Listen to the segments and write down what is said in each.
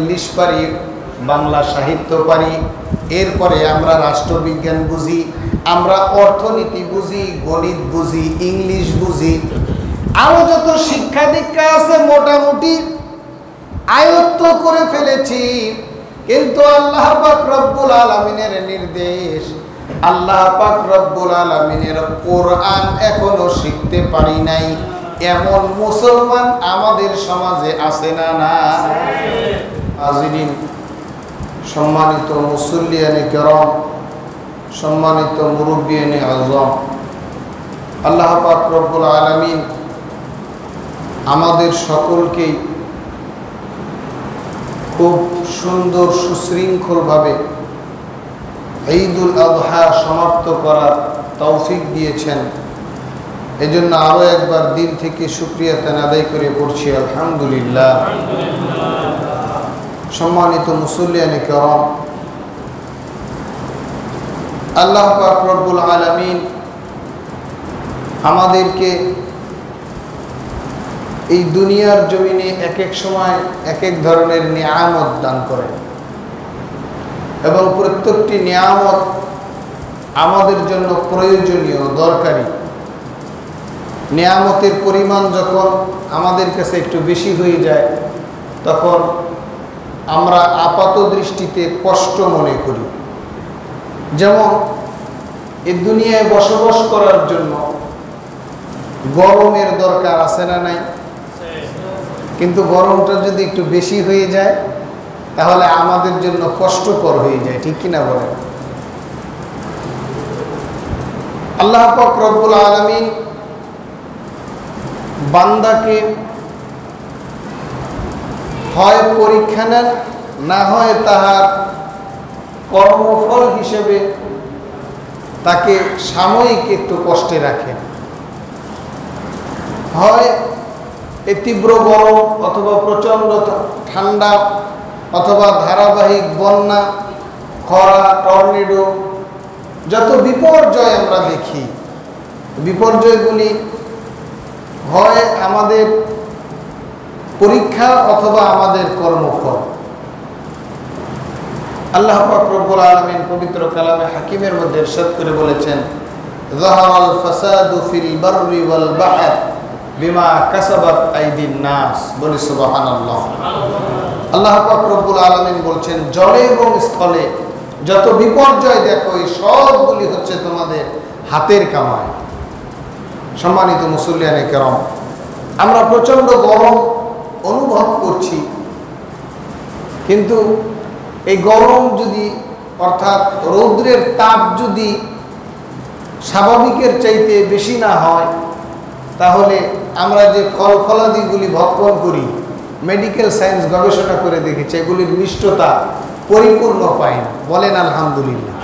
English পারি, বাংলা সাহিত্য পারি, এরপরে আমরা রাষ্ট্রবিজ্ঞান বুঝি, আমরা অর্থনীতি বুঝি, গণিত বুঝি, ইংলিশ বুঝি, আরো যত শিক্ষা দীক্ষা আছে মোটামুটি আয়ত্ত করে ফেলেছি। কিন্তু আল্লাহ পাক রব্বুল আলামিনের নির্দেশ, আল্লাহ পাক রব্বুল আলামিনের কোরআন এখনো শিখতে পারি নাই এমন মুসলমান আমাদের সমাজে আছে না? না হাজিরিন, সম্মানিত মুসল্লিয়ানে কেরাম, সম্মানিত মুরব্বিয়ানে আযম, আল্লাহ পাক রব্বুল আলামিন আমাদের সকলকেই খুব সুন্দর সুশৃঙ্খলভাবে ঈদুল আযহা সমাপ্ত করার তৌফিক দিয়েছেন। এজন্য আরও একবার দিল থেকে শুকরিয়া আদায় করে পড়ছি আলহামদুলিল্লাহ। সম্মানিত মুসল্লিয়ানে কেরাম, আল্লাহ পাক রব্বুল আলামিন আমাদেরকে এই দুনিয়ার জমিনে এক এক সময় এক এক ধরনের নিয়ামত দান করেন এবং প্রত্যেকটি নিয়ামত আমাদের জন্য প্রয়োজনীয়, দরকারি। নিয়ামতের পরিমাণ যখন আমাদের কাছে একটু বেশি হয়ে যায় তখন আমরা আপাত দৃষ্টিতে কষ্ট মনে করি। যেমন এই দুনিয়ায় বসবাস করার জন্য গরমের দরকার আছে না নাই? কিন্তু গরমটা যদি একটু বেশি হয়ে যায় তাহলে আমাদের জন্য কষ্টকর হয়ে যায়, ঠিক কিনা বলেন? আল্লাহ পাক রব্বুল আলামিন বান্দাকে হয় পরীক্ষা নেন, না হয় তাহার কর্মফল হিসেবে তাকে সাময়িক একটু কষ্টে রাখেন। হয় এই তীব্র গরম অথবা প্রচণ্ড ঠান্ডা অথবা ধারাবাহিক বন্যা, খরা, টর্নেডো, যত বিপর্যয় আমরা দেখি, বিপর্যয়গুলি হয় আমাদের পরীক্ষা অথবা আমাদের কর্মফল। আল্লাহ পাক রব্বুল আলামিন পবিত্র কালামে হাকিমের মধ্যে ইরশাদ করে বলেছেন, যাহারাল ফাসাদু ফিল বাররি ওয়াল বাহর বিমা কাসাবাত আইদিন নাস। বলি সুবহানাল্লাহ। আল্লাহ পাক রব্বুল আলামিন বলছেন, জলে এবং স্থলে যত বিপর্যয় দেখো এই সবগুলি হচ্ছে তোমাদের হাতের কামাই। সম্মানিত মুসল্লিয়ানে কেরাম, আমরা প্রচণ্ড গরম অনুভব করছি, কিন্তু এই গরম যদি অর্থাৎ রৌদ্রের তাপ যদি স্বাভাবিকের চাইতে বেশি না হয় তাহলে আমরা যে ফল ফলাদিগুলি ভক্ষণ করি, মেডিকেল সায়েন্স গবেষণা করে দেখেছে এগুলির মিষ্টতা পরিপূর্ণ পায় না। বলেন আলহামদুলিল্লাহ।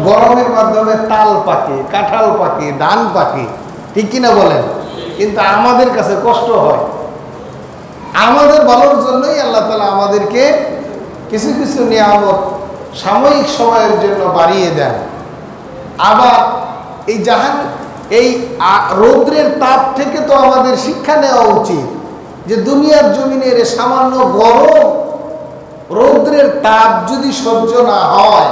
গরমের মাধ্যমে তাল পাকে, কাঁঠাল পাকে, ধান পাকে, ঠিক কিনা বলেন? কিন্তু আমাদের কাছে কষ্ট হয়। আমাদের ভালোর জন্যই আল্লাহ তাআলা আমাদেরকে কিছু কিছু নিয়ামত সাময়িক সময়ের জন্য বাড়িয়ে দেন। আবার এই রৌদ্রের তাপ থেকে তো আমাদের শিক্ষা নেওয়া উচিত যে দুনিয়ার জমিনের সামান্য গরম রৌদ্রের তাপ যদি সহ্য না হয়,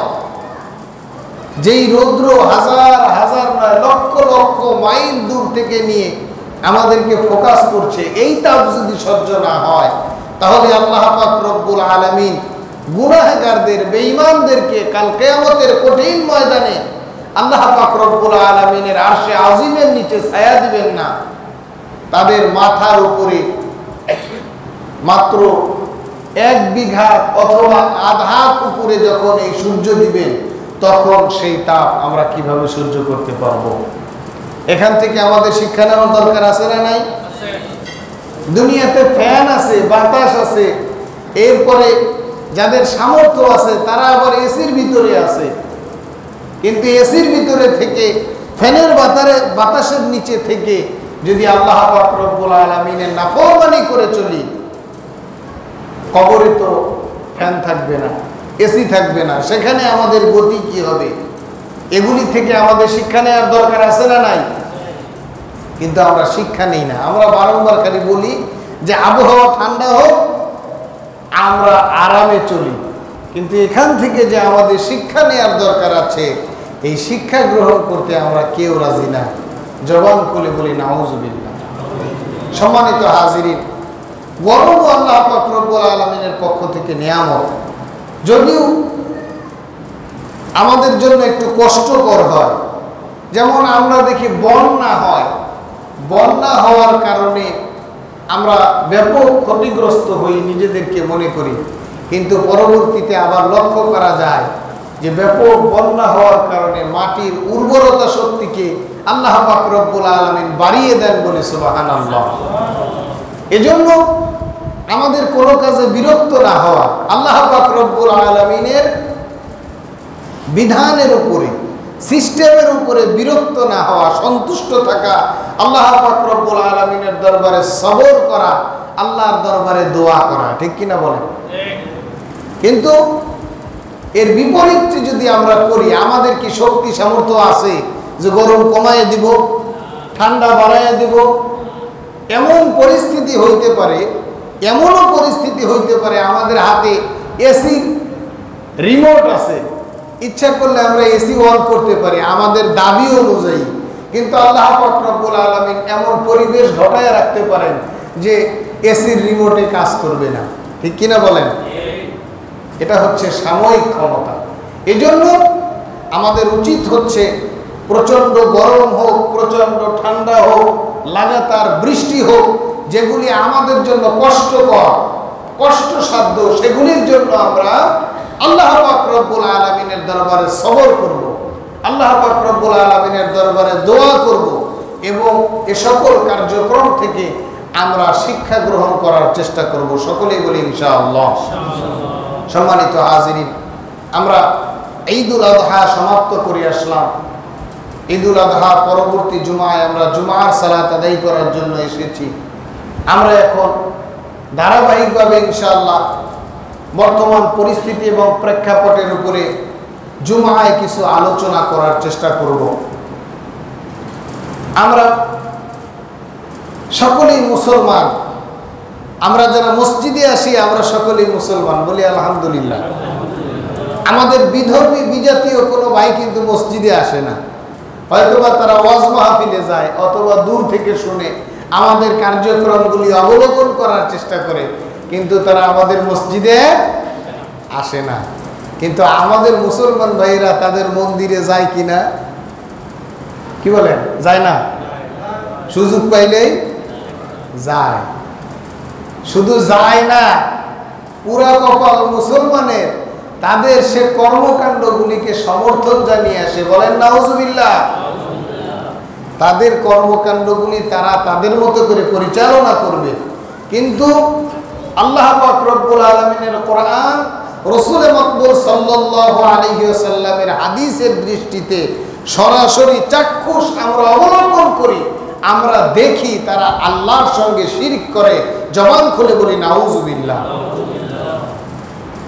যেই রৌদ্র হাজার হাজার নয় লক্ষ লক্ষ মাইল দূর থেকে নিয়ে আমাদেরকে ফোকাস করছে, এই তাপ যদি সহ্য না হয় তাহলে আল্লাহ পাক রব্বুল আলামিন গুনাহগারদের, বেঈমানদেরকে কাল কিয়ামতের কঠিন ময়দানে আল্লাহ পাক রব্বুল আলামিনের আরশে আজিমের নিচে ছায়া দিবেন না। তাদের মাথার উপরে মাত্র 1 বিঘা অথবা আধার উপরে যখন এই সূর্য দিবেন তখন সেই তাপ আমরা কিভাবে সহ্য করতে পারবো? এখান থেকে আমাদের শিক্ষা নেওয়ার দরকার আছে না নাই? দুনিয়াতে ফ্যান আছে, বাতাস আছে, এরপরে যাদের সামর্থ্য আছে তারা আবার এসির ভিতরে আছে, কিন্তু এসির ভিতরে থেকে ফ্যানের বাতাসের নিচে থেকে যদি আল্লাহ পাক রব্বুল আলামিনের নাফরমানি করে চলি, কবরে তো ফ্যান থাকবে না, এসি থাকবে না, সেখানে আমাদের গতি কি হবে? এগুলি থেকে আমাদের শিক্ষা নেওয়ার দরকার আছে না নাই? কিন্তু আমরা শিক্ষা নেই না। আমরা বারংবার খালি বলি যে আবহাওয়া ঠান্ডা হোক, আমরা আরামে চলি, কিন্তু এখান থেকে যে আমাদের শিক্ষা নেওয়ার দরকার আছে, এই শিক্ষা গ্রহণ করতে আমরা কেউ রাজি না। জবান খুলে বলি নাউজুবিল্লাহ। সম্মানিত হাজিরিন, বরং আল্লাহ পাক রব্বুল আলামিনের পক্ষ থেকে নিয়ামত, যদিও আমাদের জন্য একটু কষ্টকর হয়। যেমন আমরা দেখি বন্যা হয়, বন্যা হওয়ার কারণে আমরা ব্যাপক ক্ষতিগ্রস্ত হই নিজেদেরকে মনে করি, কিন্তু পরবর্তীতে আবার লক্ষ্য করা যায় যে ব্যাপক বন্যা হওয়ার কারণে মাটির উর্বরতা শক্তিকে আল্লাহ পাক রব্বুল আলামিন বাড়িয়ে দেন বলে সুবহানাল্লাহ। এজন্য আমাদের কোনো কাজে বিরক্ত না হওয়া, আল্লাহ পাক রব্বুল আলামিনের বিধানের উপরে, সিস্টেমের উপরে বিরক্ত না হওয়া, সন্তুষ্ট থাকা, আল্লাহ পাক রব্বুল আলামিনের দরবারে সবর করা, আল্লাহর দরবারে দোয়া করা, ঠিক কিনা বলেন? কিন্তু এর বিপরীতটি যদি আমরা করি, আমাদের কি শক্তি সামর্থ্য আছে যে গরম কমায় দিব, ঠান্ডা বাড়ায় দিব? এমন পরিস্থিতি হইতে পারে, এমনও পরিস্থিতি হইতে পারে আমাদের হাতে এসি রিমোট আছে, ইচ্ছা করলে আমরা এসি অন করতে পারি আমাদের দাবি অনুযায়ী, কিন্তু আল্লাহ পাক রব্বুল আলামিন এমন পরিবেশ ঘটায় রাখতে পারেন যে এসির রিমোটে কাজ করবে না, ঠিক কিনা বলেন? এটা হচ্ছে সাময়িক ক্ষমতা। এজন্য আমাদের উচিত হচ্ছে প্রচণ্ড গরম হোক, প্রচণ্ড ঠান্ডা হোক, লাগাতার বৃষ্টি হোক, যেগুলি আমাদের জন্য কষ্টকর, কষ্টসাধ্য, সেগুলির জন্য আমরা আল্লাহ পাক রব্বুল আলামিনের দরবারে সবর করব, আল্লাহ পাক রব্বুল আলামিনের দরবারে দোয়া করব, এবং এ সকল কার্যক্রম থেকে আমরা শিক্ষা গ্রহণ করার চেষ্টা করব। সকলেই বলি ইনশাআল্লাহ। সম্মানিত হাজিরিন, আমরা ঈদুল আযহা সমাপ্ত করে আসলাম। ঈদুল আযহা পরবর্তী জুমায় আমরা জুমার সালাত আদায় করার জন্য এসেছি। আমরা এখন ধারাবাহিকভাবে ইনশাআল্লাহ বর্তমান পরিস্থিতি এবং প্রেক্ষাপটের উপরে জুমায় কিছু আলোচনা করার চেষ্টা করব। আমরা সকলেই মুসলমান, আমরা যারা মসজিদে আসি আমরা সকলেই মুসলমান, বলি আলহামদুলিল্লাহ। আমাদের বিধর্মী বিজাতীয় কোনো ভাই কিন্তু মসজিদে আসে না, হয়তোবা তারা ওয়াজ মাহফিলে যায় অথবা দূর থেকে শুনে আমাদের কার্যক্রমগুলি অবলোকন করার চেষ্টা করে, কিন্তু তারা আমাদের মসজিদে আসে না। কিন্তু আমাদের মুসলমান ভাইরা তাদের মন্দিরে যায় কিনা? কি বলেন? যায় না? সুযোগ পাইলেই যায়। শুধু যায় না, পুরা কপাল মুসলমানের তাদের সে কর্মকাণ্ডগুলিকে সমর্থন জানিয়ে আসে, বলেন নাউজুবিল্লাহ। তাদের কর্মকাণ্ডগুলি তারা তাদের মতো করে পরিচালনা করবে, কিন্তু আল্লাহ পাক রব্বুল আলামিনের কোরআন, রাসূল মাকবুল সাল্লাল্লাহু আলাইহি ওয়াসাল্লামের হাদিসের দৃষ্টিতে সরাসরি চাক্ষুষ আমরা অবলম্বন করি, আমরা দেখি তারা আল্লাহর সঙ্গে শিরক করে। জবান খুলে বলি নাউজুবিল্লাহ।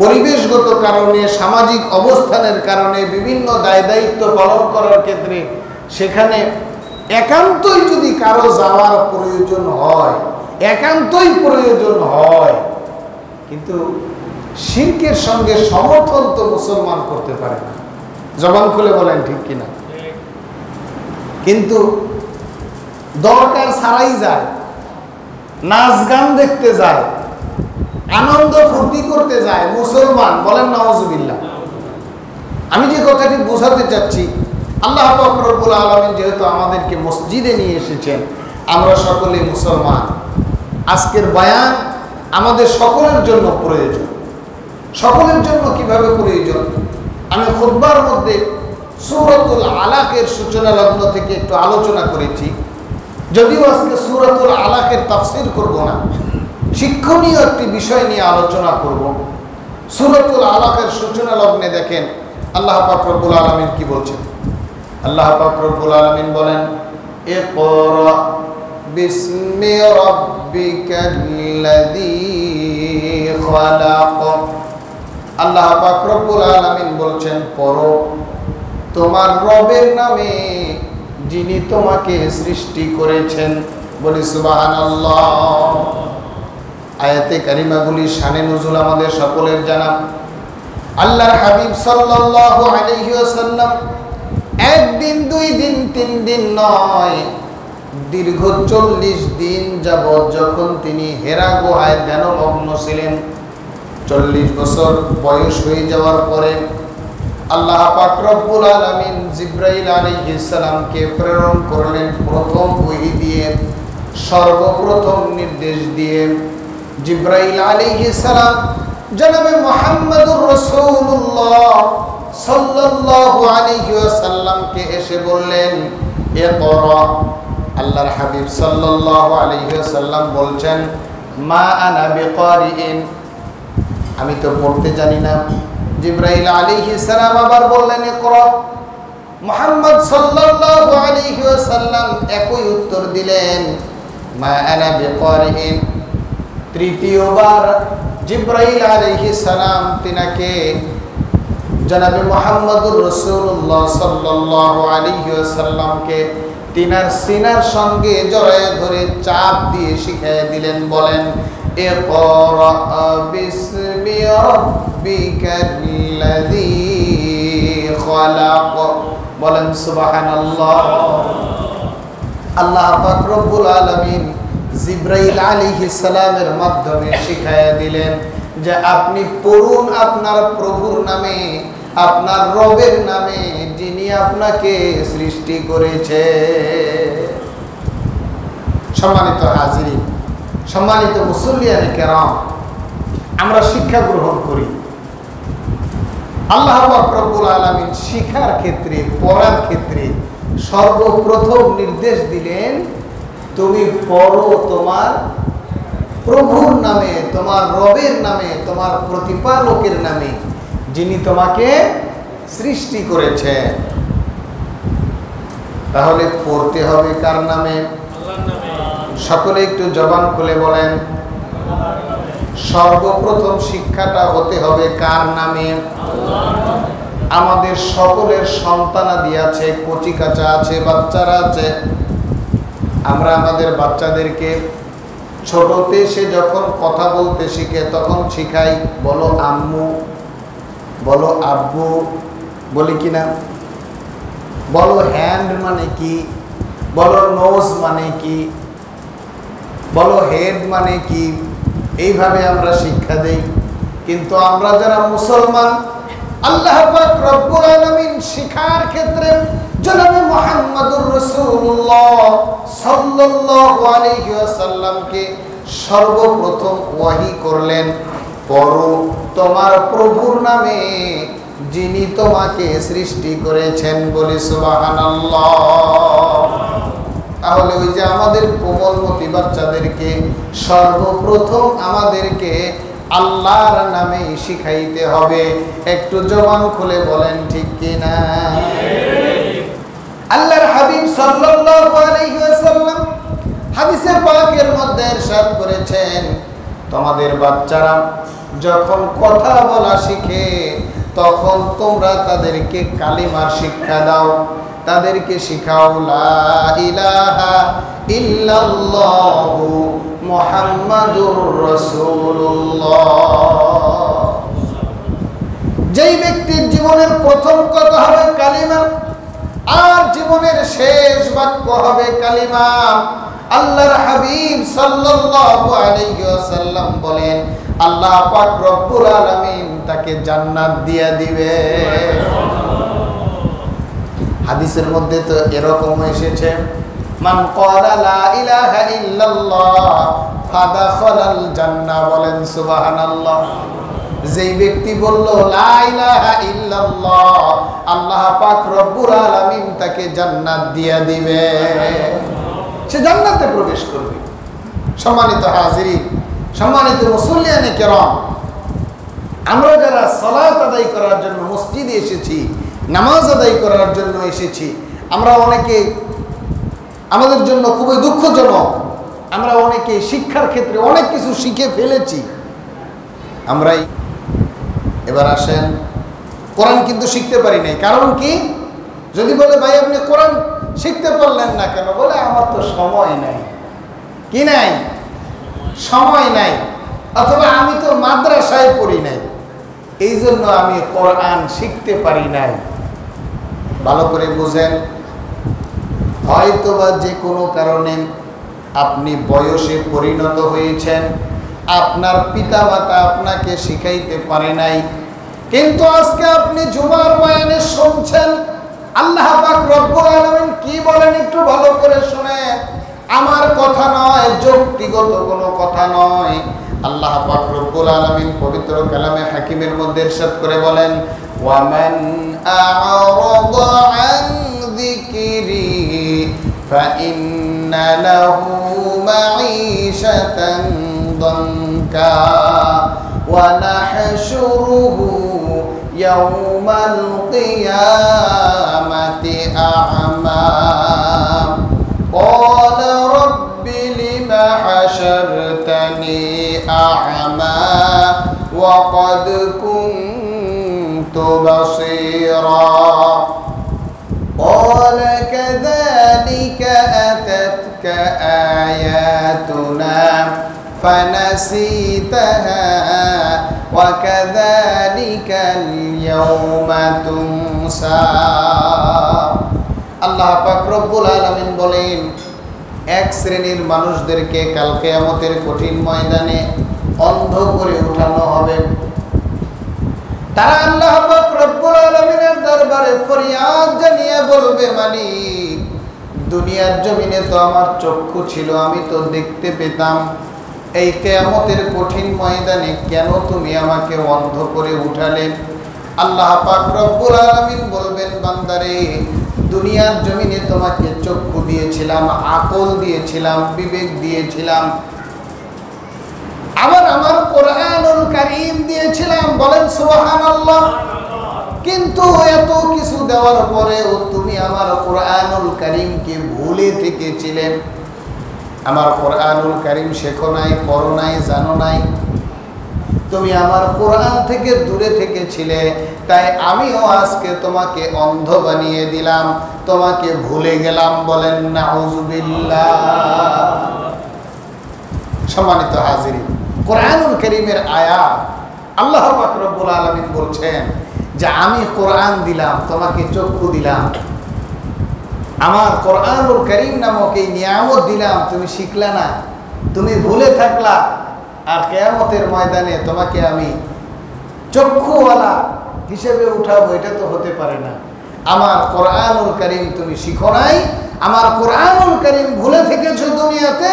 পরিবেশগত কারণে, সামাজিক অবস্থানের কারণে, বিভিন্ন দায় দায়িত্ব পালন করার ক্ষেত্রে সেখানে একান্তই যদি কারো যাওয়ার প্রয়োজন হয়, একান্তই প্রয়োজন হয়, কিন্তু শিরকের সঙ্গে সমর্থন তো মুসলমান করতে পারে না। জবান খুলে বলেন ঠিক কিনা? কিন্তু দরকার ছাড়াই যায়, নাচ গান দেখতে যায়, আনন্দ ফুর্তি করতে যায় মুসলমান, বলেন নাউজুবিল্লাহ। আমি যে কথাটি বোঝাতে চাচ্ছি, আল্লাহ পাক রব্বুল আলামিন যেহেতু আমাদেরকে মসজিদে নিয়ে এসেছেন, আমরা সকলেই মুসলমান। আজকের বয়ান আমাদের সকলের জন্য প্রয়োজন। সকলের জন্য কিভাবে প্রয়োজন? আমি খুতবার মধ্যে সূরাতুল আলাকের সূচনা লগ্ন থেকে একটু আলোচনা করেছি, যদিও আজকে সূরাতুল আলাকের তাফসীর করব না, শিক্ষণীয় একটি বিষয় নিয়ে আলোচনা করব। সূরাতুল আলাকের সূচনা লগ্নে দেখেন আল্লাহ পাক রব্বুল আলামিন কি বলছেন। আল্লাহ পাক রব্বুল আলামিন বলেন, ইকরা বিসমি রাব্বিকাল্লাযী খালাক। আল্লাহ পাক রব্বুল আলামিন বলছেন, পড়ো তোমার রবের নামে যিনি তোমাকে সৃষ্টি করেছেন। বলি সুবহানাল্লাহ। আয়াতে কারিমাগুলির শানে নুজুল আমাদের সকলের জানা। আল্লাহর হাবিব সাল্লাল্লাহু আলাইহি ওয়াসাল্লাম একদিন, 2 দিন, 3 দিন নয়, দীর্ঘ 40 দিন যাবৎ যখন তিনি হেরা গুহায় ধ্যানমগ্ন ছিলেন, 40 বছর বয়স হয়ে যাওয়ার পরে আল্লাহ পাক রব্বুল আলামিন জিবরাইল আলাইহিস সালামকে প্রেরণ করলেন প্রথম ওহী দিয়ে, সর্বপ্রথম নির্দেশ দিয়ে। জিবরাইল আলাইহিস সালাম জনাবে মুহাম্মদুর রাসূলুল্লাহ সাল্লাল্লাহু আলাইহি ওয়াসাল্লামকে এসে বললেন, ইকরা। আল্লাহর হাবিব সাল্লাল্লাহু আলাইহি ওয়াসাল্লাম বলছেন, মা আনা বিকারিইন, আমি তো পড়তে জানি না। জিবরাইল আলাইহিস সালাম আবার বললেন, ইকরা। মুহাম্মদ সাল্লাল্লাহু আলাইহি ওয়াসাল্লাম একই উত্তর দিলেন, মা আনা বিকারিইন। তৃতীয়বার জিবরাইল আলাইহিস সালাম তিনাকে জনাবে মুহাম্মদুর রাসূলুল্লাহ সাল্লাল্লাহু আলাইহি ওয়াসাল্লামকে তিনার সিনার সঙ্গে জড়ায় ধরে চাপ দিয়ে শিখিয়ে দিলেন, বলেন, ইকরা বিসমি রাব্বিকাল্লাযী খালাক। বলেন সুবহানাল্লাহ। আল্লাহ পাক রব্বুল আলামিন জিবরাইল আলাইহিস সালামের মাধ্যমে শিখায়া দিলেন যে আপনি পড়ুন আপনার প্রভুর নামে, আপনার রবের নামে, যিনি আপনাকে সৃষ্টি করেছে। সম্মানিত হাজিরিন, সম্মানিত মুসল্লিয়ানে কেরাম, আমরা শিক্ষা গ্রহণ করি। আল্লাহ পাক রব্বুল আলামিন শিক্ষার ক্ষেত্রে, পড়ার ক্ষেত্রে সর্বপ্রথম নির্দেশ দিলেন, তুমি পড়ো তোমার প্রভুর নামে, তোমার রবের নামে, তোমার প্রতিপালকের নামে, যিনি তোমাকে সৃষ্টি করেছে। তাহলে পড়তে হবে কার নামে? সকলে একটু জবান খুলে বলেন, সর্বপ্রথম শিক্ষাটা হতে হবে কার নামে? আমাদের সকলের সন্তানাদি আছে, কচি কাঁচা আছে, বাচ্চারা আছে। আমরা আমাদের বাচ্চাদেরকে ছোটতে সে যখন কথা বলতে শিখে তখন শিখাই, বলো আম্মু, বলো আব্বু, বলি কিনা? বলো হ্যান্ড মানে কি, বলো নোজ মানে কি, বলো হেড মানে কি, এইভাবে আমরা শিক্ষা দেই। কিন্তু আমরা যারা মুসলমান, আল্লাহ পাক রব্বুল আলামিন শিক্ষার ক্ষেত্রে জনাবে মুহাম্মদুর রাসূলুল্লাহ সাল্লাল্লাহু আলাইহি ওয়াসাল্লামকে সর্বপ্রথম ওয়াহী করলেন, পড়ো তোমার প্রভুর নামে, যিনি তোমাকে সৃষ্টি করেছেন। বলি সুবহানাল্লাহ। তাহলে ওই যে আমাদের কোমলমতি বাচ্চাদেরকে সর্বপ্রথম আমাদেরকে আল্লাহর নামে শিখাইতে হবে। একটু জবান খুলে বলেন ঠিক কিনা? আল্লাহর হাবিব সাল্লাল্লাহু আলাইহি ওয়াসাল্লাম হাদিসে পাকের মধ্যে ইরশাদ করেছেন, তোমাদের বাচ্চারা যখন কথা বলা শিখে তখন তোমরা তাদেরকে কালিমার শিক্ষা দাও, তাদেরকে শিখাও লা ইলাহা ইল্লাল্লাহু মুহাম্মাদুর রাসূলুল্লাহ। যেই ব্যক্তির জীবনের প্রথম কথা হবে কালিমা আর জীবনের শেষ বাক্য হবে কালিমা, আল্লাহর হাবিব সাল্লাল্লাহু আলাইহি ওয়াসাল্লাম বলেন, আল্লাহ পাক রব্বুল আলামিন তাকে জান্নাত দিয়ে দিবে। হাদিসের মধ্যে তো এরকম এসেছে, মান ক্বালা লা ইলাহা ইল্লাল্লাহ ফাদাখালাল জান্নাহ। বলেন সুবহানাল্লাহ। যেই ব্যক্তি বলল লা ইলাহা ইল্লাল্লাহ, আল্লাহ পাক রব্বুল আলামিন তাকে জান্নাত দিয়ে দিবে, সে জান্নাতে প্রবেশ করবে। সম্মানিত হাজিরিন, সম্মানিত মুসল্লিয়ানে কেরাম, আমরা যারা সালাত আদায় করার জন্য মসজিদে এসেছি, নামাজ আদায় করার জন্য এসেছি, আমরা অনেকে, আমাদের জন্য খুবই দুঃখজনক, আমরা অনেকে শিক্ষার ক্ষেত্রে অনেক কিছু শিখে ফেলেছি। আমরাই এবার আসেন, কোরআন কিন্তু শিখতে পারি নাই। কারণ কি? যদি বলে ভাই আপনি কোরআন শিখতে পারলেন না কেন? বলে আমার তো সময় নাই। কি নাই? সময় নাই। অথবা আমি তো মাদ্রাসায় পড়ি নাই, এই জন্য আমি কোরআন শিখতে পারি নাই। ভালো করে বুঝেন, হয়তোবা যে কোনো কারণে আপনি বয়সে পরিণত হয়েছেন, আপনার পিতামাতা আপনাকে শিখাইতে পারে নাই, কিন্তু আজকে আপনি জুমার বয়ানে শুনছেন। আল্লাহ পাক রব্বুল আলামিন কি বলেন একটু ভালো করে শুনেন। আমার কথা নয়, যুক্তিগত কোনো কথা নয়। আল্লাহ পাক রব্বুল আলামিন পবিত্র কালামে হাকিমের মধ্যে ইরশাদ করে বলেন, ওয়ামান আ'রাদা আন যিকরি ফাইন্না লাহু মাঈশাতান দানকা ওয়া নাহশুরুহু ইয়াওমাল কিয়ামাতি আ'মা قال رب لم حشرتني أعمى وقد كنت بصيرا قال كذلك أتتك آياتنا فنسيتها وكذلك اليوم تنسى আল্লাহ পাক রব্বুল আলামিন বলেন, এক শ্রেণীর মানুষদেরকে কাল কিয়ামতের কঠিন ময়দানে অন্ধ করে উঠানো হবে। তারা আল্লাহ পাক রব্বুল আলামিনের দরবারে ফরিয়াদ জানিয়ে বলবে, মালিক, দুনিয়ার জমিনে তো আমার চক্ষু ছিল, আমি তো দেখতে পেতাম, এই কিয়ামতের কঠিন ময়দানে কেন তুমি আমাকে অন্ধ করে উঠালে? আল্লাহ পাক রব্বুল আলামিন বলবেন, বান্দারে, দুনিয়ার জমিনে তোমাকে চক্ষু দিয়েছিলাম, আকল দিয়েছিলাম, বিবেক দিয়েছিলাম, আবার আমার কোরআনুল কারীম দিয়েছিলাম। বলেন সুবহানাল্লাহ। কিন্তু এত কিছু দেওয়ার পরেও তুমি আমার কোরআনুল কারীমকে ভুলে থেকেছিলে। আমার কোরআনুল কারীম শেখো নাই, পড়ো নাই, জানো নাই। তুমি আমার কোরআন থেকে দূরে থেকেছিলে, তাই আমিও আজকে তোমাকে অন্ধ বানিয়ে দিলাম, তোমাকে ভুলে গেলাম। বলেন নাউযুবিল্লাহ। সম্মানিত হাজিরিন, কোরআনুল কারীমের আয়াত আল্লাহ পাক রব্বুল আলামিন বলছেন যে আমি কোরআন দিলাম, তোমাকে চক্ষু দিলাম, আমার কোরআনুল কারীম নামক এই নিয়ামত দিলাম, তুমি শিখলা না, তুমি ভুলে থাকলা, আর কিয়ামতের ময়দানে তোমাকে আমি চক্ষুওয়ালা হিসেবে উঠাবো, এটা তো হতে পারে না। আমার কোরআনুল কারীম তুমি শিখো নাই, আমার কোরআনুল কারীম ভুলে থেকেছো দুনিয়াতে,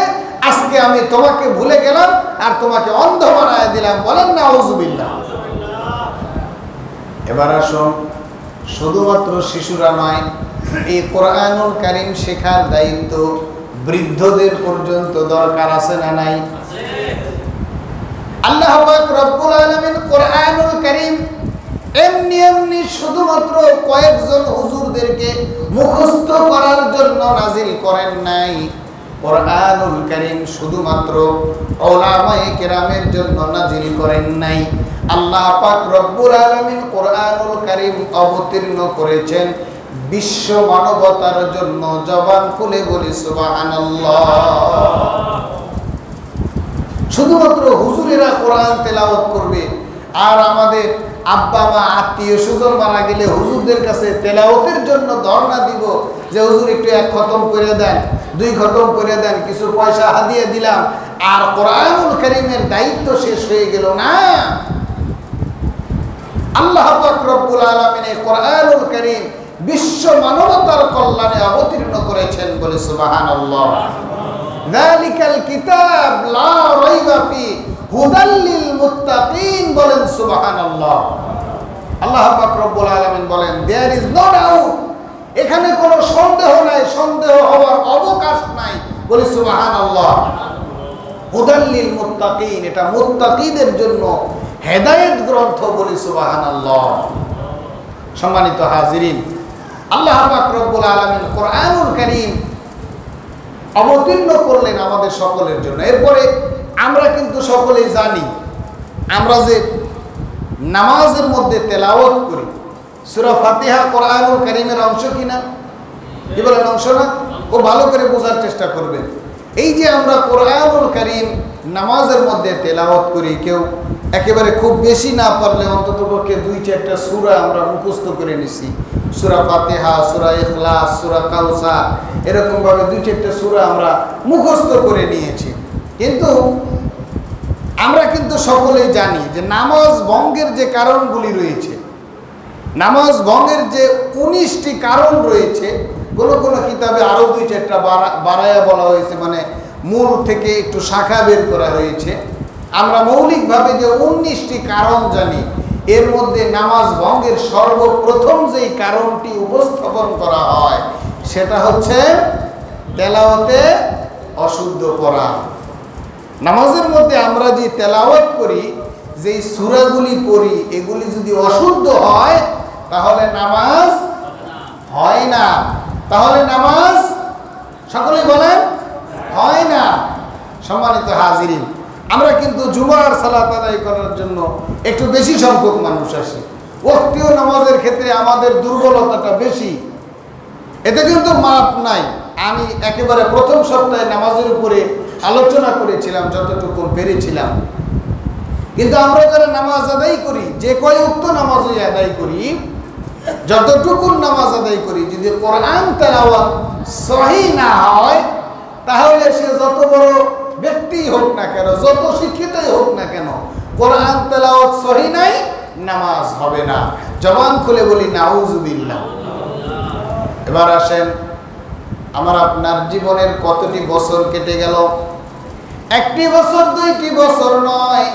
আজকে আমি তোমাকে ভুলে গেলাম আর তোমাকে অন্ধ বানায় দিলাম। বলেন নাউযুবিল্লাহ। এবার আসুন, শুধুমাত্র শিশুরা নয়, এই কোরআনুল কারীম শেখার দায়িত্ব বৃদ্ধদের পর্যন্ত দরকার আছে না নাই? আল্লাহ পাক রব্বুল আলামিন কোরআনুল কারীম এমনি এমনি শুধুমাত্র কয়েকজন হুজুরদেরকে মুখস্থ করার জন্য নাজিল করেন নাই। কোরআনুল কারীম শুধুমাত্র উলামায়ে কেরামের জন্য নাজিল করেন নাই। আল্লাহ পাক রব্বুল আলামিন কোরআনুল কারীম অবতীর্ণ করেছেন বিশ্ব মানবতার জন্য। জবান খুলে বলি সুবহানাল্লাহ। শুধুমাত্র হুজুরেরা কোরআন তেলাওয়াত করবে, আর আমাদের আব্বা মা আত্মীয় স্বজন মারা গেলে হুজুরদের কাছে তেলাওয়াতের জন্য ধর্ণা দিব যে হুজুর একটু এক খতম করে দেন, দুই খতম করে দেন, কিছু পয়সা হাদিয়া দিলাম, আর কোরআনুল কারীমের দায়িত্ব শেষ হয়ে গেল না। আল্লাহ পাক রব্বুল আলামিন এই কোরআনুল কারীম বিশ্ব মানবতার কল্যাণে অবতীর্ণ করেছেন। বলে সুবহানাল্লাহ। যালিকাল কিতাব লা রাইবা ফি হুদাল লিল মুত্তাকিন। বলেন সুবহানাল্লাহ। আল্লাহ পাক রব্বুল আলামিন বলেন, দেয়ার ইজ নো ডাউট, এখানে কোনো সন্দেহ নাই, সন্দেহ হওয়ার অবকাশ নাই। বলি সুবহানাল্লাহ। হুদাল লিল মুত্তাকিন, এটা মুত্তাকিদের জন্য হেদায়েত গ্রন্থ। বলি সুবহানাল্লাহ। সম্মানিত হাজিরিন, আল্লাহ পাক রব্বুল আলামিন কোরআনুল কারীম অবতীর্ণ করলেন আমাদের সকলের জন্য। এরপরে আমরা কিন্তু সকলেই জানি, আমরা যে নামাজের মধ্যে তেলাওয়াত করি, সূরা ফাতিহা কোরআনুল কারীমের অংশ কিনা? কি বলেন, অংশ না? খুব ভালো করে বোঝার চেষ্টা করবেন। এই যে আমরা কোরআনুল কারীম নামাজের মধ্যে তেলাওয়াত করি, কেউ একেবারে খুব বেশি না পারলে অন্ততপক্ষে 2-4টা সূরা আমরা মুখস্থ করে নিছি। সূরা ফাতিহা, সূরা ইখলাস, সূরা কাউসার, এরকমভাবে 2-4টা সূরা আমরা মুখস্থ করে নিয়েছি। কিন্তু আমরা কিন্তু সকলেই জানি যে নামাজ ভঙ্গের যে কারণগুলি রয়েছে, নামাজ ভঙ্গের যে 19টি কারণ রয়েছে, কোনো কোনো কিতাবে আরও 2-4টা বাড়ায়া বলা হয়েছে, মানে মূল থেকে একটু শাখা বের করা হয়েছে। আমরা মৌলিকভাবে যে 19টি কারণ জানি, এর মধ্যে নামাজ ভঙ্গের সর্বপ্রথম যেই কারণটি উপস্থাপন করা হয় সেটা হচ্ছে তেলাওয়াতে অশুদ্ধ করা। নামাজের মধ্যে আমরা যে তেলাওয়াত করি, যেই সূরাগুলি পড়ি, এগুলি যদি অশুদ্ধ হয় তাহলে নামাজ হয় না। তাহলে নামাজ সকলেই বলেন হয় না। সম্মানিত হাজিরিন, আমরা কিন্তু জুমার সালাত আদায় করার জন্য একটু বেশি সংখ্যক মানুষ আসি। ওয়াক্তীয় নামাজের ক্ষেত্রে আমাদের দুর্বলতাটা বেশি, এতে কিন্তু মাপ নাই। আমি একেবারে প্রথম সপ্তাহে নামাজের উপরে আলোচনা করেছিলাম যতটুকু পেরেছিলাম। কিন্তু আমরা যারা নামাজ আদায় করি, যে কয় উক্ত নামাজই আদায় করি, যতটুকু নামাজ আদায় করি, যদি কোরআন তেলাওয়াত সহি না হয় তাহলে সে যত বড় ব্যক্তি হোক না কেন, যত শিক্ষিতই হোক না কেন, কোরআন তেলাওয়াত সহি নাই, নামাজ হবে না। জবান খুলে বলি নাউজুবিল্লাহ। এবার আসেন, আমার আপনার জীবনের কতটি বছর কেটে গেল? 1টি বছর, 2টি বছর নয়।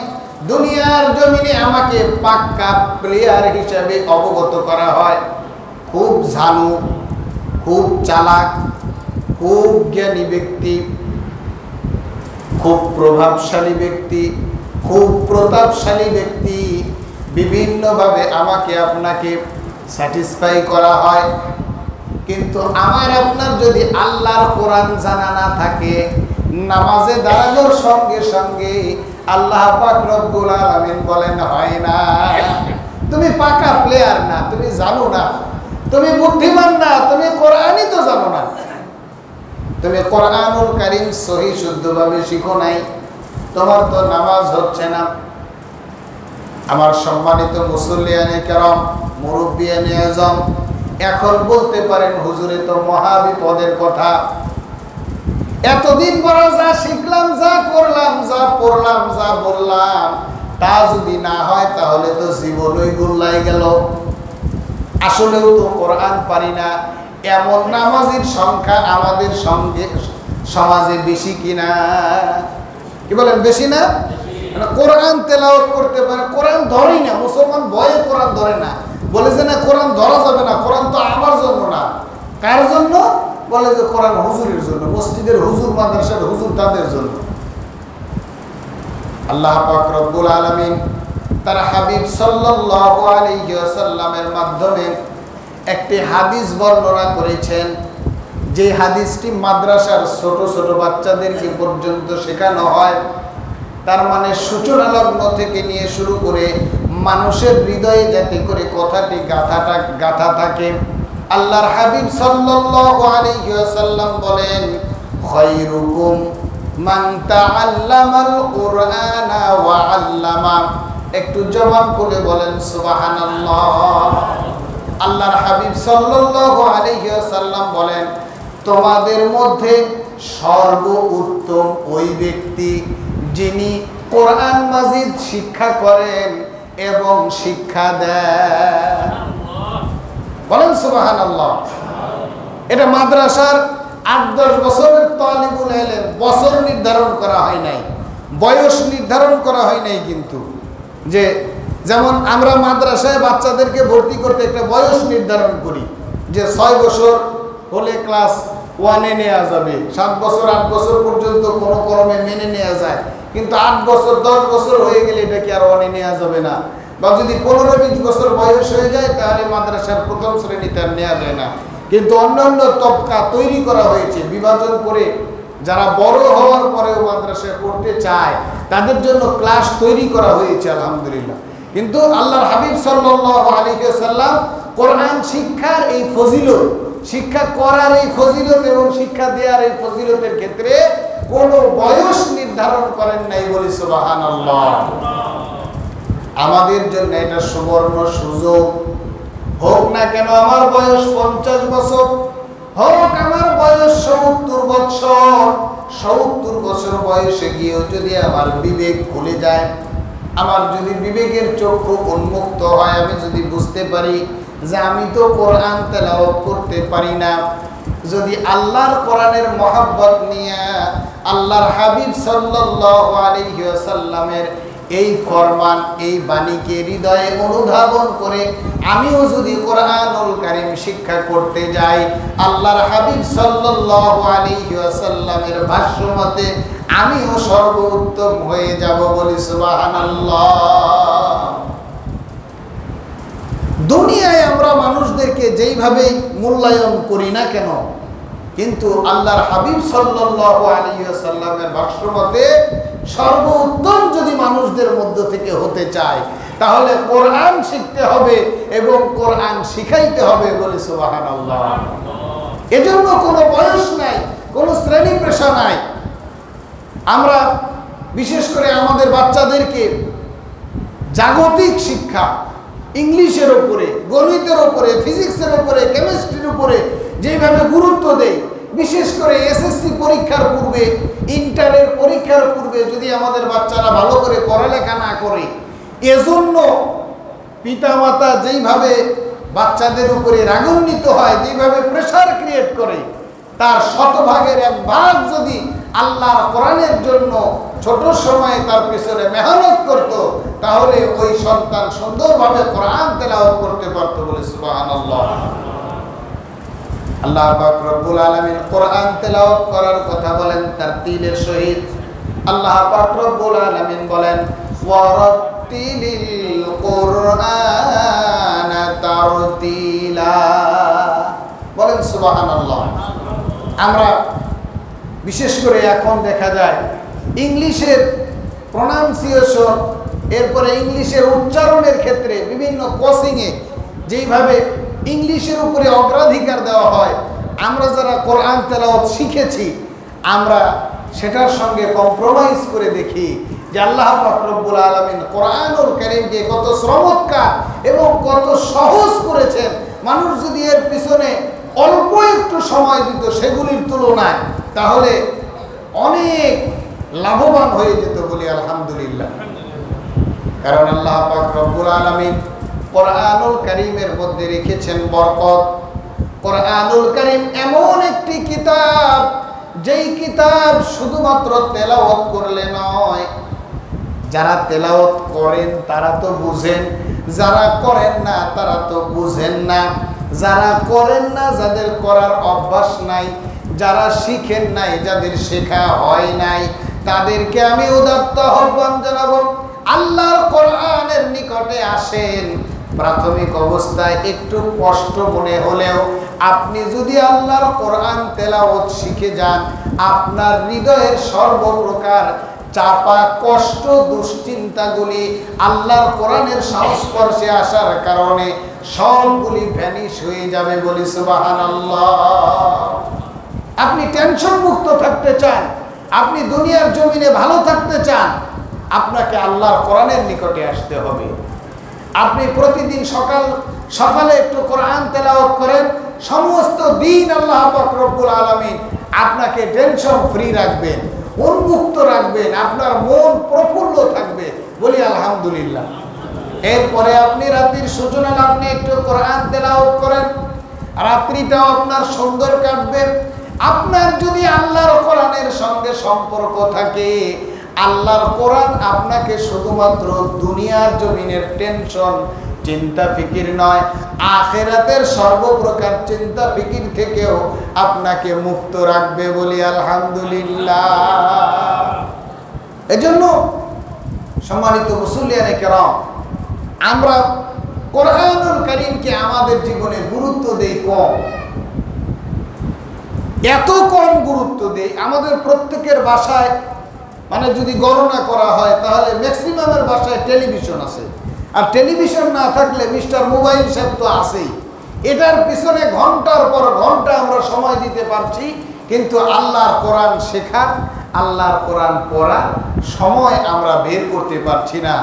দুনিয়ার জমিনে আমাকে পাক্কা প্লেয়ার হিসাবে অবগত করা হয়। খুব ঝানু, খুব চালাক, খুব জ্ঞানী ব্যক্তি, খুব প্রভাবশালী ব্যক্তি, খুব প্রতাপশালী ব্যক্তি, বিভিন্নভাবে আমাকে আপনাকে স্যাটিসফাই করা হয়। কিন্তু আমার আপনার যদি আল্লাহর কোরআন জানা না থাকে, নামাজে দাঁড়ানোর সঙ্গে সঙ্গে আল্লাহ পাক রব্বুল আলামিন বলেন হয় না। তুমি পাকা প্লেয়ার না, তুমি জানো না, তুমি বুদ্ধিমান না, তুমি কোরআনই তো জানো না, তুমি কোরআনুল কারীম সহি শুদ্ধভাবে শিখো নাই, তোমার তো নামাজ হচ্ছে না। আমার সম্মানিত মুসল্লিয়ানে কেরাম, মুরব্বিয়ানে আজম, এখন বলতে পারেন হুজুরে তো মহাবিপদের কথা। এতদিন পর যা শিখলাম, যা করলাম, যা পড়লাম, যা বললাম, তা যদি না হয় তাহলে তো জীবনই গোল্লাই গেল। আসলেও তো কোরআন পারি না। এমন নামাজের সংখ্যা আমাদের সঙ্গে সমাজে বেশি কিনা? কি বলেন, বেশি না? কোরআন তেলাওয়াত করতে পারে, কোরআন ধরেই না। মুসলমান ভয়ে কোরআন ধরে না, বলে যে না কোরআন ধরা যাবে না, কোরআন তো আমার জন্য না। কার জন্য? বলে যে কোরআন হুজুরের জন্য, মসজিদের হুজুর, মাদ্রাসার হুজুর, তাদের জন্য। আল্লাহ পাক রব্বুল আলামিন তার হাবিব সাল্লাল্লাহু আলাইহি ওয়াসাল্লামের মাধ্যমে একটি হাদিস বর্ণনা করেছেন, যে হাদিসটি মাদ্রাসার ছোট ছোট বাচ্চাদেরকে পর্যন্ত শেখানো হয়। তার মানে সূচনা লগ্ন থেকে নিয়ে শুরু করে মানুষের হৃদয়ে যাতে করে কথাটি গাথা থাকে। আল্লাহর হাবিব সাল্লাল্লাহু আলাইহি ওয়াসাল্লাম বলেন, খায়রুকুম মান তাআল্লামাল কুরআনা ওয়া আল্লামা। একটু জবান খুলে বলেন সুবহানাল্লাহ। আল্লাহর হাবিব সাল্লাল্লাহু আলাইহি ওয়াসাল্লাম বলেন, তোমাদের মধ্যে সর্বোত্তম ওই ব্যক্তি যিনি কোরআন মাজিদ শিক্ষা করেন এবং শিক্ষা দেন। বলেন সুবহানাল্লাহ। এটা মাদ্রাসার 8-10 বছরের তালিবুল ইলম, বছর নির্ধারণ করা হয় নাই, বয়স নির্ধারণ করা হয় নাই। কিন্তু যে যেমন আমরা মাদ্রাসায় বাচ্চাদেরকে ভর্তি করতে একটা বয়স নির্ধারণ করি, যে 6 বছর হলে ক্লাস 1-এ নেওয়া যাবে, 7 বছর 8 বছর পর্যন্ত কোনো ক্রমে মেনে নেওয়া যায়। কিন্তু 8 বছর 10 বছর হয়ে গেলে এটাকে আর 1-এ নেওয়া যাবে না। বা যদি 15-20 বছর বয়স হয়ে যায় তাহলে মাদ্রাসার প্রথম শ্রেণীতে আর নেওয়া যায় না। কিন্তু অন্যান্য তবকা তৈরি করা হয়েছে বিভাজন করে, যারা বড় হওয়ার পরেও মাদ্রাসায় পড়তে চায় তাদের জন্য ক্লাস তৈরি করা হয়েছে, আলহামদুলিল্লাহ। কিন্তু আল্লাহর হাবিব সাল্লাল্লাহু আলাইহি ওয়াসাল্লাম কোরআন শিক্ষার এই ফজিলত, শিক্ষা করার এই ফজিলত এবং শিক্ষা দেওয়ার এই ফজিলতের ক্ষেত্রে কোনো বয়স নির্ধারণ ধারণ করেন নাই, বলি সুবহানাল্লাহ। আমাদের জন্য এটা সুবর্ণ সুযোগ। হোক না কেন আমার বয়স 50 বছর, হোক আমার বয়স 70 বছর, 70 বছর বয়সে গিয়েও যদি আমার বিবেক খুলে যায়, আমার যদি বিবেকের চক্ষু উন্মুক্ত হয়, আমি যদি বুঝতে পারি যে আমি তো কোরআন তেলাওয়াত করতে পারি না, যদি আল্লাহর কোরআনের মহব্বত নিয়ে আল্লাহর হাবিব সাল্লাল্লাহু আলাইহি ওয়াসাল্লামের এই ফরমান, এই বাণীকে হৃদয়ে অনুধাবন করে আমিও যদি কোরআনুল কারীম শিক্ষা করতে যাই, আল্লাহর হাবিব সাল্লাল্লাহু আলাইহি ওয়াসাল্লামের ভাষ্য মতে আমিও সর্বোত্তম হয়ে যাব, বলি সুবহানাল্লাহ। দুনিয়ায় আমরা মানুষদেরকে যেইভাবে মূল্যায়ন করি না কেন, কিন্তু আল্লাহর হাবিব সাল্লাল্লাহু আলাইহি ওয়াসাল্লামের ভাষ্য মতে সর্বোত্তম যদি মানুষদের মধ্য থেকে হতে চায়, তাহলে কোরআন শিখতে হবে এবং কোরআন শিখাইতে হবে, বলে সুবহানাল্লাহ। এজন্য কোনো বয়স নাই, কোনো শ্রেণী পেশা নাই। আমরা বিশেষ করে আমাদের বাচ্চাদেরকে জাগতিক শিক্ষা, ইংলিশের উপরে, গণিতের উপরে, ফিজিক্সের উপরে, কেমিস্ট্রির উপরে যেভাবে গুরুত্ব দেয়, বিশেষ করে এসএসসি পরীক্ষার পূর্বে, ইন্টারের পরীক্ষার পূর্বে যদি আমাদের বাচ্চারা ভালো করে পড়ালেখা না করে, এজন্য পিতামাতা যেইভাবে বাচ্চাদের উপরে রাগান্বিত হয়, যেভাবে প্রেসার ক্রিয়েট করে, তার শতভাগের 1 ভাগ যদি আল্লাহর কোরআনের জন্য ছোট সময়ে তার পেছনে মেহনত করত, তাহলে ওই সন্তান সুন্দরভাবে কোরআন তেলাওয়াত করতে পারত, বলে সুবহানাল্লাহ। আল্লাহ পাক রব্বুল আলামিন কোরআন তেলাওয়াত করার কথা বলেন তারতিলের সহিত। আল্লাহ পাক রব্বুল আলামিন বলেন ওয়ারাতিলিল কুরআনা তারতিলা, বলেন সুবহানাল্লাহ। আমরা বিশেষ করে এখন দেখা যায় ইংলিশের প্রনাউন্সিয়েশন, এরপরে ইংলিশের উচ্চারণের ক্ষেত্রে বিভিন্ন কোচিংয়ে যেইভাবে ইংলিশের উপরে অগ্রাধিকার দেওয়া হয়, আমরা যারা কোরআন তেলাওয়াত শিখেছি, আমরা সেটার সঙ্গে কম্প্রোমাইজ করে দেখি যে আল্লাহ পাক রব্বুল আলামিন কোরআনুল কারীমকে কত চমৎকার এবং কত সহজ করেছেন। মানুষ যদি এর পিছনে অল্প একটু সময় দিত সেগুলির তুলনায়, তাহলে অনেক লাভবান হয়ে যেত, বলি আলহামদুলিল্লাহ। কারণ আল্লাহ পাক রব্বুল আলামিন কোরআনুল কারীমের মধ্যে রেখেছেন বরকত। কোরআনুল কারীম এমন একটি কিতাব, যেই কিতাব শুধুমাত্র তেলাওয়াত করলে নয়, যারা তেলাওয়াত করেন তারা তো বুঝেন, যারা করেন না তারা তো বুঝেন না। যারা করেন না, যাদের করার অভ্যাস নাই, যারা শিখেন নাই, যাদের শেখা হয় নাই, তাদেরকে আমি উদাত্ত আহ্বান জানাবো, আল্লাহর কোরআনের নিকটে আসেন। প্রাথমিক অবস্থায় একটু কষ্ট মনে হলেও আপনি যদি আল্লাহর কোরআন তেলাওয়াত শিখে যান, আপনার হৃদয়ের সর্বপ্রকার চাপা কষ্ট, দুশ্চিন্তাগুলি আল্লাহর কোরআনের সংস্পর্শে আসার কারণে সবগুলি ভ্যানিশ হয়ে যাবে, বলি সুবহানাল্লাহ। আপনি টেনশন মুক্ত থাকতে চান, আপনি দুনিয়ার জমিনে ভালো থাকতে চান, আপনাকে আল্লাহর কোরআনের নিকটে আসতে হবে। আপনি প্রতিদিন সকালে একটু কোরআন তেলাওয়াত করেন, সমস্ত দিন আল্লাহ পাক রব্বুল আলামিন আপনাকে টেনশন ফ্রি রাখবেন, উন্মুক্ত রাখবেন, আপনার মন প্রফুল্ল থাকবে, বলি আলহামদুলিল্লাহ। এরপরে আপনি রাত্রির সূচনা আপনি একটু কোরআন তেলাওয়াত করেন, রাত্রিটাও আপনার সুন্দর কাটবে। আপনার যদি আল্লাহর কোরআনের সঙ্গে সম্পর্ক থাকে, আল্লাহর কোরআন আপনাকে শুধুমাত্র দুনিয়ার জমিনের টেনশন, চিন্তা ফিকির নয়, আখিরাতের সর্বপ্রকার চিন্তা ফিকির থেকেও আপনাকে মুক্ত রাখবে, বলি আলহামদুলিল্লাহ। এজন্য সম্মানিত মুসল্লিয়ানে কেরাম, আমরা কোরআনুল কারীমকে আমাদের জীবনে গুরুত্ব দেই কম, এত কম গুরুত্ব দেই। আমাদের প্রত্যেকের বাসায়, মানে যদি গণনা করা হয়, তাহলে ম্যাক্সিমামের বাসায় টেলিভিশন আছে, আর টেলিভিশন না থাকলে মিস্টার মোবাইল সাহেব তো আছেই। এটার পিছনে ঘন্টার পর ঘন্টা আমরা সময় দিতে পারছি, কিন্তু আল্লাহর কোরআন শেখা, আল্লাহর কোরআন পড়া সময় আমরা বের করতে পারছি না।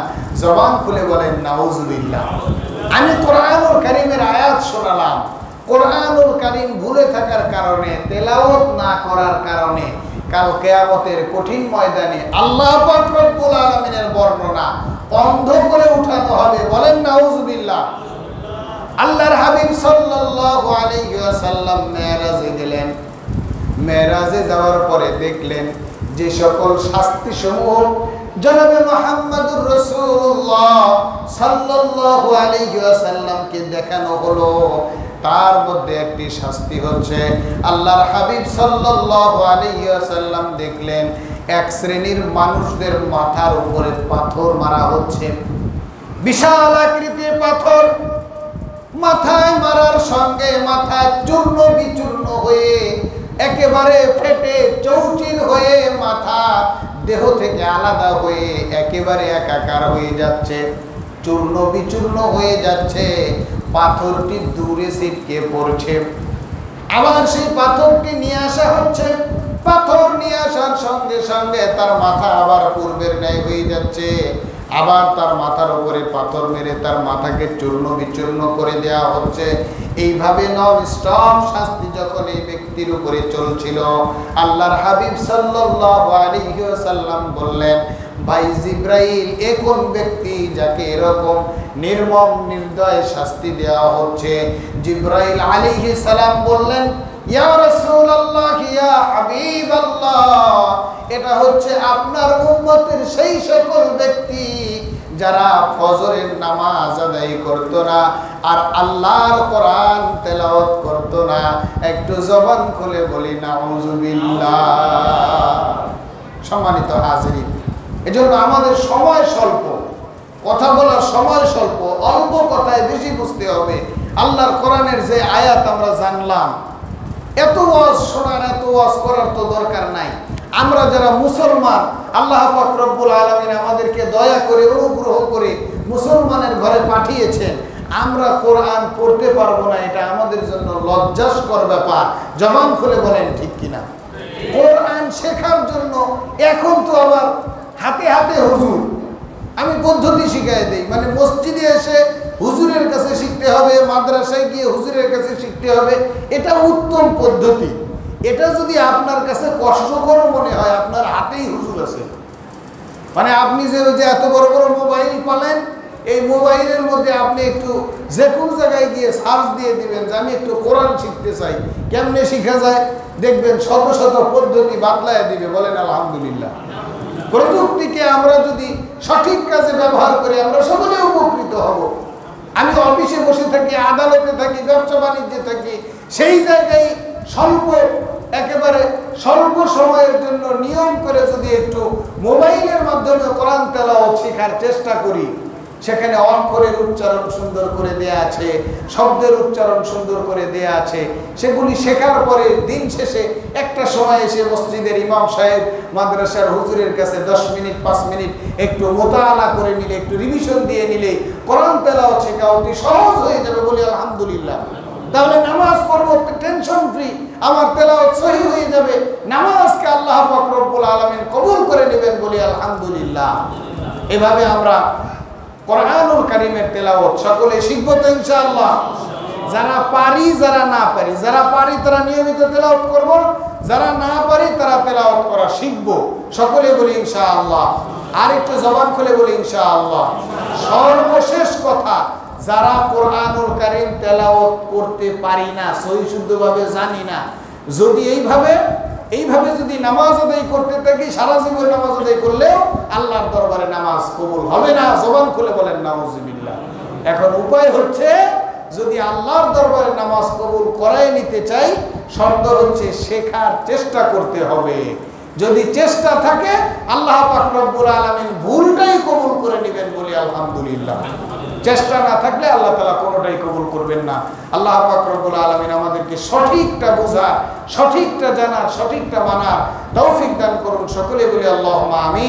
জবান খুলে বলেন নাউজুবিল্লাহ। আমি কোরআনুল কারীমের আয়াত শোনালাম, কোরআনুল কারীম ভুলে থাকার কারণে, তেলাওয়াত না করার কারণে কাল কিয়ামতের কঠিন ময়দানে আল্লাহ পাক রব্বুল আলামিনের বর্ণনা অন্ধ করে উঠানো হবে। বলেন নাউজুবিল্লাহ। আল্লাহর হাবিব সাল্লাল্লাহু আলাইহি ওয়াসাল্লাম মেরাজে গেলেন। মেরাজে যাওয়ার পরে দেখলেন যে সকল শাস্তি সমূহ জনাবে মুহাম্মদুর রাসূলুল্লাহ সাল্লাল্লাহু আলাইহি ওয়াসাল্লামকে দেখানো হলো, তার মধ্যে একটি শাস্তি হচ্ছে আল্লাহর হাবিব সাল্লাল্লাহু আলাইহি ওয়াসাল্লাম দেখলেন এক শ্রেণীর মানুষদের মাথার উপরে পাথর মারা হচ্ছে, বিশাল আকৃতির পাথর। মাথায় মারার সঙ্গে মাথা চূর্ণ বিচূর্ণ হয়ে একেবারে ফেটে চৌচির হয়ে মাথা দেহ থেকে আলাদা হয়ে একেবারে একাকার হয়ে যাচ্ছে, চূর্ণ বিচূর্ণ হয়ে যাচ্ছে। পাথরটি দূরে ছিটকে পড়ছে। আবার সেই পাথরটি নিয়ে আসা হচ্ছে। পাথর নিয়ে আসার সঙ্গে সঙ্গে তার মাথা আবার পূর্বের ন্যায় হয়ে যাচ্ছে। আবার তার মাথার উপরে পাথর মেরে তার মাথাকে চূর্ণ বিচূর্ণ করে দেওয়া হচ্ছে। এইভাবে নন স্টপ শাস্তি যখন এই ব্যক্তির উপরে চলছিল, আল্লাহর হাবিব সাল্লাল্লাহু আলাইহি ওয়াসাল্লাম বললেন, ভাই জিব্রাইল, এ কোন ব্যক্তি যাকে এরকম নির্মম নির্দয় শাস্তি দেওয়া হচ্ছে? জিব্রাইল আলাইহিস সালাম বললেন, ইয়া রাসূলুল্লাহ, ইয়া হাবিবাল্লাহ, এটা হচ্ছে আপনার উম্মতের সেই সকল ব্যক্তি যারা ফজরের নামাজ আদায় করতো না আর আল্লাহর কোরআন তেলাওয়াত করতো না। একটু জবান খুলে বলি নাউজুবিল্লাহ। সম্মানিত হাজিরিন, এজন্য আমাদের সময় স্বল্প, কথা বলার সময় স্বল্প, অল্প কথায় বেশি বুঝতে হবে। আল্লাহর কোরআনের যে আয়াত আমরা জানলাম, এত ওয়াজ শোনার, এত ওয়াজ করার তো দরকার নাই। আমরা যারা মুসলমান, আল্লাহ পাক রব্বুল আলামিন আমাদেরকে দয়া করে অনুগ্রহ করে মুসলমানের ঘরে পাঠিয়েছেন, আমরা কোরআন পড়তে পারবো না, এটা আমাদের জন্য লজ্জাস্কর ব্যাপার। জবান খুলে বলেন ঠিক কিনা? কোরআন শেখার জন্য এখন তো আবার হাতে হাতে হুজুর, আমি পদ্ধতি শিখাই দেই, মানে মসজিদে এসে হুজুরের কাছে শিখতে হবে, মাদ্রাসায় গিয়ে হুজুরের কাছে শিখতে হবে, এটা উত্তম পদ্ধতি। এটা যদি আপনার কাছে কষ্টকর মনে হয়, আপনার হাতেই হুজুর আছে, মানে আপনি যে এত বড় বড় মোবাইল পালেন, এই মোবাইলের মধ্যে আপনি একটু যে কোনো জায়গায় গিয়ে সার্চ দিয়ে দিবেন যে আমি একটু কোরআন শিখতে চাই, কেমনে শিখা যায়, দেখবেন শত শত পদ্ধতি বাতলায় দিবে। বলেন আলহামদুলিল্লাহ। প্রযুক্তিকে আমরা যদি সঠিক কাজে ব্যবহার করি, আমরা সকলে উপকৃত হব। আমি অফিসে বসে থাকি, আদালতে থাকি, ব্যবসা বাণিজ্যে থাকি, সেই জায়গায় একেবারে স্বল্প সময়ের জন্য নিয়ম করে যদি একটু মোবাইলের মাধ্যমে কোরআন তেলাওয়াত শেখার চেষ্টা করি, সেখানে অক্ষরের উচ্চারণ সুন্দর করে দেয়া আছে, শব্দের উচ্চারণ সুন্দর করে দেয়া আছে। সেগুলি শেখার পরে দিন শেষে একটা সময় এসে মসজিদের ইমাম সাহেব, মাদ্রাসার হুজুরের কাছে 10 মিনিট 5 মিনিট একটু মোতালা করে নিলে, একটু রিভিশন দিয়ে নিলে কোরআন তেলাওয়াত শেখা অতি সহজ হয়ে যাবে। বলি আলহামদুলিল্লাহ। তাহলে নামাজ পড়বো টেনশন ফ্রি, আমার তেলাওয়াত সহিহ হয়ে যাবে, নামাজকে আল্লাহ পাক রব্বুল আলামিন কবুল করে নেবেন। বলি আলহামদুলিল্লাহ। এভাবে আমরা কোরআনুল কারীমের তেলাওয়াত সকলে শিখব তো ইনশাআল্লাহ। যারা পারি, যারা না পারি, যারা পারি তারা নিয়মিত তেলাওয়াত করব, যারা না পারি তারা তেলাওয়াত করা শিখব। সকলে বলি ইনশাআল্লাহ। আর একটু জবান খুলে বলি ইনশাআল্লাহ। সর্বশেষ কথা, যারা কোরআনুল কারীম তেলাওয়াত করতে পারি না, সহি শুদ্ধভাবে জানি না, যদি এইভাবে যদি নামাজ আদায় করতে থাকি, সারা জীবন নামাজ আদায় করলেও আল্লাহর দরবারে নামাজ কবুল হবে না। জবান খুলে বলেন নাউজুবিল্লাহ। এখন উপায় হচ্ছে, যদি আল্লাহর দরবারে নামাজ কবুল করাই নিতে চাই, শর্ত হচ্ছে শেখার চেষ্টা করতে হবে। যদি চেষ্টা থাকে, আল্লাহ পাক রব্বুল আলামিন ভুলটাই কবুল করে নেবেন। বলি আলহামদুলিল্লাহ। চেষ্টা না থাকলে আল্লাহ তাআলা কোনোটাই কবুল করবেন না। আল্লাহ পাক রব্বুল আলামিন আমাদেরকে সঠিকটা বোঝার, সঠিকটা জানার, সঠিকটা মানার তৌফিক দান করুন। সকলে বলি আল্লাহুম্মা আমিন।